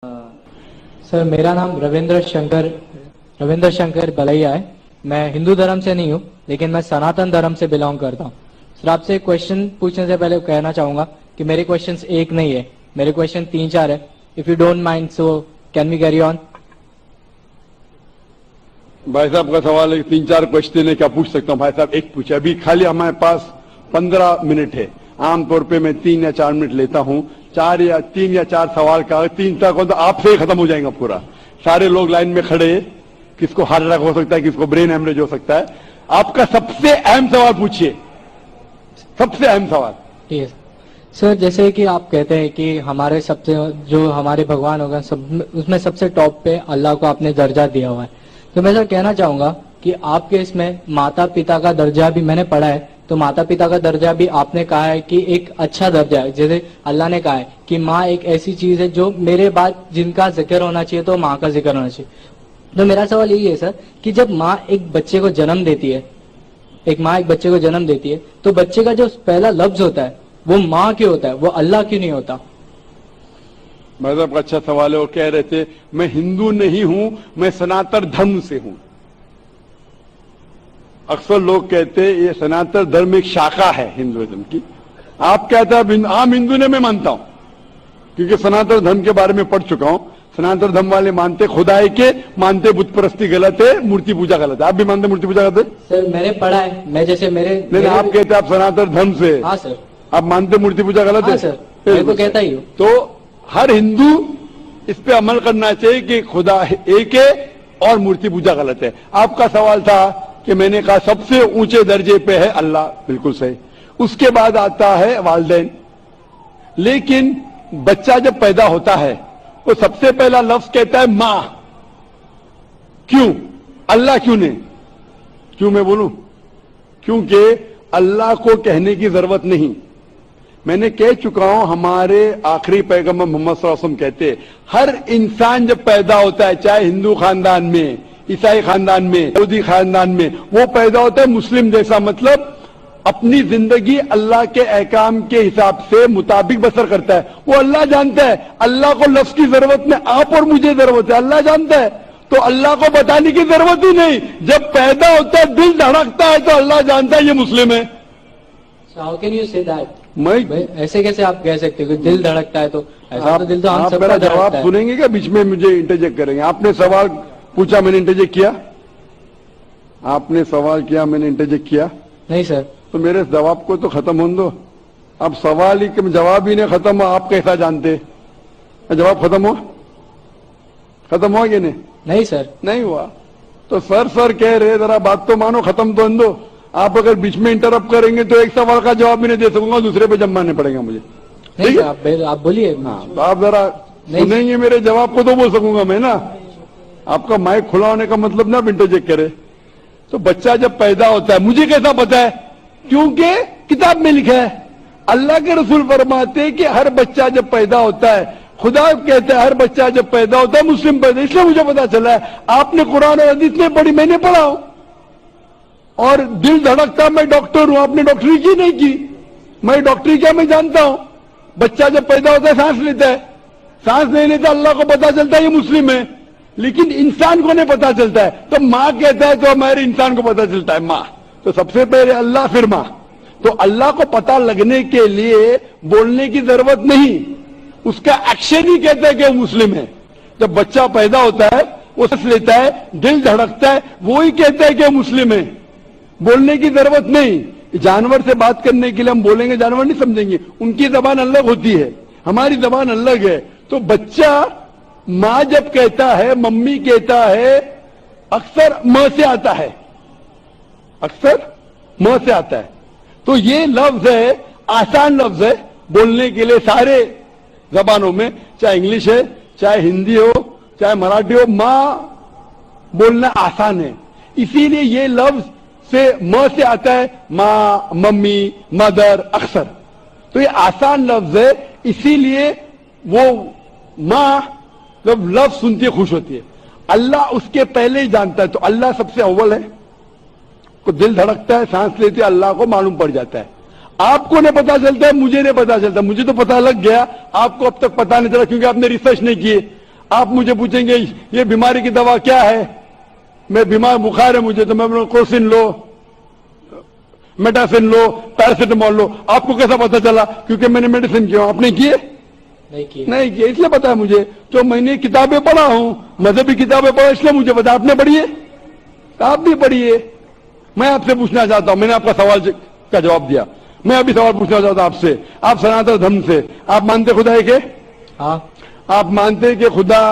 Sir मेरा नाम रविंद्र शंकर बलैया है। मैं हिंदू धर्म से नहीं हूँ, लेकिन मैं सनातन धर्म से बिलोंग करता हूँ। सर आपसे एक क्वेश्चन पूछने से पहले कहना चाहूंगा कि मेरे क्वेश्चंस एक नहीं है, मेरे क्वेश्चन 3-4 है। If you don't mind so can we carry on? भाई साहब का सवाल है, 3-4 क्वेश्चन है, क्या पूछ सकता हूँ? भाई साहब एक पूछे, अभी खाली हमारे पास 15 मिनट है। आमतौर पे मैं 3 या 4 मिनट लेता हूँ। 3 या 4 सवाल का 3 तक हो तो आपसे ही खत्म हो जाएगा पूरा। सारे लोग लाइन में खड़े हैं, किसको हार्ट अटैक हो सकता है, किसको ब्रेन हेमरेज हो सकता है। आपका सबसे अहम सवाल पूछिए, सबसे अहम सवाल। ठीक है सर, जैसे कि आप कहते हैं कि हमारे सबसे जो हमारे भगवान होगा सब उसमें सबसे टॉप पे अल्लाह को आपने दर्जा दिया हुआ है, तो मैं सर कहना चाहूंगा कि आपके इसमें माता पिता का दर्जा भी मैंने पढ़ा है, तो माता पिता का दर्जा भी आपने कहा है कि एक अच्छा दर्जा है। जैसे अल्लाह ने कहा है कि माँ एक ऐसी चीज है जो मेरे बाद जिनका जिक्र होना चाहिए तो माँ का जिक्र होना चाहिए। तो मेरा सवाल यही है सर कि जब माँ एक बच्चे को जन्म देती है, तो बच्चे का जो पहला लफ्ज होता है वो माँ क्यों होता है, वो अल्लाह क्यों नहीं होता? मतलब अच्छा सवाल है। वो कह रहे थे मैं हिंदू नहीं हूं, मैं सनातन धर्म से हूं। अक्सर लोग कहते हैं ये सनातन धर्म एक शाखा है हिंदुइज्म की। आप कहते हैं आम हिंदू ने मैं मानता हूं, क्योंकि सनातन धर्म के बारे में पढ़ चुका हूं। सनातन धर्म वाले मानते खुदाई के, मानते बुत परस्ती गलत है, मूर्ति पूजा गलत है। आप भी मानते मूर्ति पूजा गलत है? सर मैंने पढ़ा है, मैं जैसे मेरे आप कहते हैं आप सनातन धर्म से। हाँ सर। आप मानते मूर्ति पूजा गलत है? सर मैं तो कहता ही हूँ। तो हर हिंदू इस पे अमल करना चाहिए कि खुदा एक है और मूर्ति पूजा गलत है। आपका सवाल था कि मैंने कहा सबसे ऊंचे दर्जे पे है अल्लाह, बिल्कुल सही। उसके बाद आता है वालिदैन। लेकिन बच्चा जब पैदा होता है तो सबसे पहला लफ्ज कहता है मां। क्यों? अल्लाह क्यों नहीं? क्यों मैं बोलूं? क्योंकि अल्लाह को कहने की जरूरत नहीं। मैंने कह चुका हूं, हमारे आखिरी पैगंबर मोहम्मद सल्लल्लाहु अलैहि वसल्लम कहते हर इंसान जब पैदा होता है, चाहे हिंदू खानदान में, ईसाई खानदान में, यहूदी खानदान में, वो पैदा होता है मुस्लिम जैसा। मतलब अपनी जिंदगी अल्लाह के अहकाम के हिसाब से मुताबिक बसर करता है। वो अल्लाह जानता है, अल्लाह को लफ्ज की जरूरत नहीं, आप और मुझे जरूरत है। अल्लाह जानता है, तो अल्लाह को बताने की जरूरत ही नहीं। जब पैदा होता है, दिल धड़कता है, तो अल्लाह जानता है ये मुस्लिम है। How can you say that? मैं ऐसे कैसे आप कह सकते हो? दिल धड़कता है तो ऐसा तो दिल तो हम सबका धड़कता है। जवाब सुनेंगे क्या? बीच में मुझे इंटरजेक्ट करेंगे? आपने सवाल पूछा, मैंने इंटरजेक्ट किया? आपने सवाल किया, मैंने इंटरजेक्ट किया? नहीं सर। तो मेरे जवाब को तो खत्म होने दो। अब सवाल ही जवाब ही नहीं खत्म हुआ, आप कैसा जानते? जवाब खत्म हुआ? खत्म हुआ कि नहीं? नहीं सर, नहीं हुआ। तो सर कह रहे, जरा बात तो मानो, खत्म तो होने दो। आप अगर बीच में इंटरप्ट करेंगे तो एक सवाल का जवाब भी नहीं दे सकूंगा, दूसरे पे जमाने पड़ेगा मुझे। नहीं आप बोलिए। हाँ, तो आप जरा सुनेंगे मेरे जवाब को तो बोल सकूंगा मैं ना। आपका माइक खुला होने का मतलब ना इंटरजेक्ट करे। तो बच्चा जब पैदा होता है, मुझे कैसा पता है? क्योंकि किताब में लिखा है। अल्लाह के रसूल फरमाते हैं कि हर बच्चा जब पैदा होता है, खुदा कहता है हर बच्चा जब पैदा होता है मुस्लिम पैदा, इसलिए मुझे पता चला है। आपने कुरान और हदीस में पढ़ी, मैंने पढ़ा हूं। और दिल धड़कता, मैं डॉक्टर हूं, आपने डॉक्टरी की नहीं की। मैं डॉक्टरी क्या मैं जानता हूं। बच्चा जब पैदा होता है सांस लेता है, सांस नहीं लेता, अल्लाह को पता चलता है ये मुस्लिम है, लेकिन इंसान को नहीं पता चलता है। तो माँ कहता है तो हमारे इंसान को पता चलता है माँ। तो सबसे पहले अल्लाह फिर माँ। तो अल्लाह को पता लगने के लिए बोलने की जरूरत नहीं, उसका एक्शन ही कहता है कि वो मुस्लिम है। जब बच्चा पैदा होता है, वो सांस लेता है, दिल धड़कता है, वो ही कहता है कि वो मुस्लिम है। बोलने की जरूरत नहीं। जानवर से बात करने के लिए हम बोलेंगे, जानवर नहीं समझेंगे, उनकी जबान अलग होती है, हमारी जबान अलग है। तो बच्चा माँ जब कहता है, मम्मी कहता है, अक्सर म से आता है, अक्सर म से आता है। तो ये लफ्ज है, आसान लफ्ज है बोलने के लिए सारे जबानों में, चाहे इंग्लिश है, चाहे हिंदी हो, चाहे मराठी हो, माँ बोलना आसान है। इसीलिए ये लफ्ज से म से आता है, माँ, मम्मी, मदर, अक्सर। तो ये आसान लफ्ज है, इसीलिए वो माँ जब लफ्ज सुनती है खुश होती है। अल्लाह उसके पहले ही जानता है, तो अल्लाह सबसे अव्वल है। को दिल धड़कता है, सांस लेते, अल्लाह को मालूम पड़ जाता है। आपको नहीं पता चलता है, मुझे नहीं पता चलता। मुझे तो पता लग गया, आपको अब तक पता नहीं चला क्योंकि आपने रिसर्च नहीं किए। آپ مجھے پوچھیں گے یہ بیماری کی دوا کیا ہے, میں بیمار بخار ہے مجھے, تو میں بولوں کوسین لو, میڈاسین لو, پیراسیٹامول لو. آپ کو کیسا پتا چلا؟ کیونکہ میں نے میڈیسن کیا. آپ نے کیے نہیں کیے, اس لیے پتا ہے مجھے. تو میں نے کتابیں پڑھا ہوں, مذہبی کتابیں پڑھا, اس لیے مجھے پتا. آپ نے پڑھی ہے, آپ بھی پڑھیے. میں آپ سے پوچھنا چاہتا ہوں, میں نے آپ کا سوال کا جواب دیا, میں ابھی سوال پوچھنا چاہتا ہوں آپ سے. آپ سناتن دھرم سے آپ مانتے خدا ہے کہ ہاں؟ آپ مانتے کہ خدا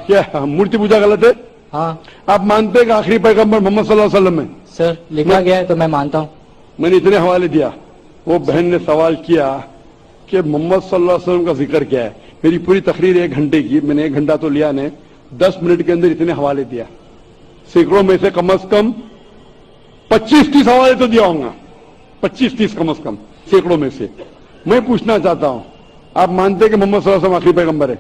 کیا مورتی پوجا غلط ہے؟ ہاں آپ مانتے کہ آخری پیغمبر محمد صلی اللہ علیہ وسلم ہے؟ سر لکھا گیا ہے تو میں مانتا ہوں. میں نے اتنے حوالے دیا. وہ بہن نے سوال کیا کہ محمد صلی اللہ علیہ وسلم کا ذکر کیا ہے. میری پوری تقریر 1 گھنٹے کی, میں نے 1 گھنٹہ تو لیا, نے 10 منٹ کے اندر اتنے حوالے دیا. سینکڑوں میں سے کم از کم 25-30 حوالے تو دیا ہوں گا, 25-30 کم از کم, سینکڑوں میں سے. میں پوچھنا چاہتا ہوں, آپ مانتے کہ محمد صلی اللہ علیہ وسلم آخری پیغمبر ہے؟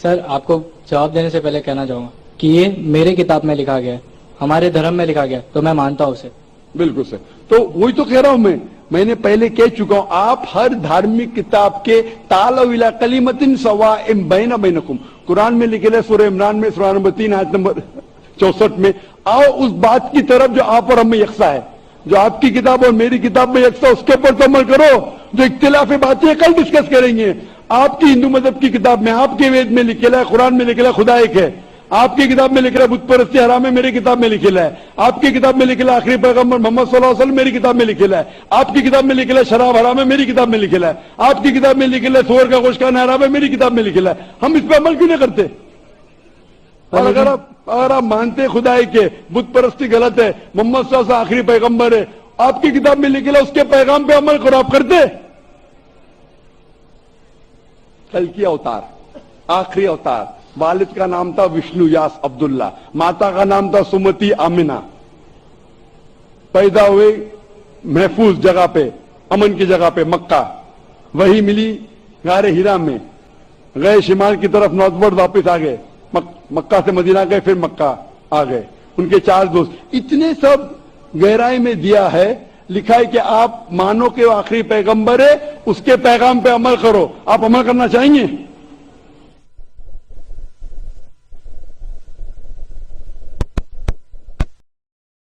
سر آپ کو جواب دینے سے پہلے کہنا چاہوں گا کہ یہ میرے کتاب میں لکھا گیا ہے, ہمارے دھرم میں لکھا گیا, تو میں مانتا ہوں اسے. بالکل سر. تو وہی تو کہہ رہا ہوں میں نے پہلے کہہ چکا ہوں, آپ ہر دھارمک کتاب کے تعالوا الی کلمۃ سواء بین بینکم, قرآن میں لکھے ہے سورہ عمران میں سورہ نمبر 3 آیت نمبر 64 میں, آؤ اس بات کی طرف جو آپ اور ہم میں یکساں ہے. جو آپ کی کتاب اور میری کتاب میں یکساں, اس کے اوپر تو عمل کرو. جو اختلافی باتیں کل ڈسکس کریں گے. آپ کی ہندو مذہب کی کتاب میں, آپ کے وید میں لکھے ہے, قرآن میں لکھے ہے خدا ایک ہے. آپ کی کتاب میں لکھ رہا ہے بت پرستی حرام ہے, میری کتاب میں لکھے ہے. آپ کی کتاب میں لکھے ہے آخری پیغمبر محمد صلی اللہ علیہ وسلم, میری کتاب میں لکھے ہے. آپ کی کتاب میں لکھے ہے شراب حرام ہے, میری کتاب میں لکھے ہے. آپ کی کتاب میں لکھے ہے سور کا گوشت کھانا حرام ہے, میری کتاب میں لکھے ہے. ہم اس پہ عمل کیوں نہیں کرتے؟ اور اگر آپ مانتے خدا ہے کہ بت پرستی غلط ہے, محمد صلی اللہ علیہ وسلم آخری پیغمبر ہے, آپ کی کتاب میں لکھے ہے اس کے پیغام پہ عمل کرو, آپ کرتے؟ کلکی اوتار, آخری اوتار. والد کا نام تھا وشنو یاس عبداللہ, ماتا کا نام تھا سمتی آمنہ. پیدا ہوئے محفوظ جگہ پہ, امن کی جگہ پہ, مکہ. وہی ملی غار ہیرا میں, گئے شمال کی طرف نارتھ ورڈ, واپس آ گئے. مکہ سے مدینہ گئے, پھر مکہ آ گئے. ان کے 4 دوست. اتنے سب گہرائی میں دیا ہے, لکھا ہے کہ آپ مانو کہ وہ آخری پیغمبر ہے, اس کے پیغام پہ عمل کرو. آپ عمل کرنا چاہیں گے؟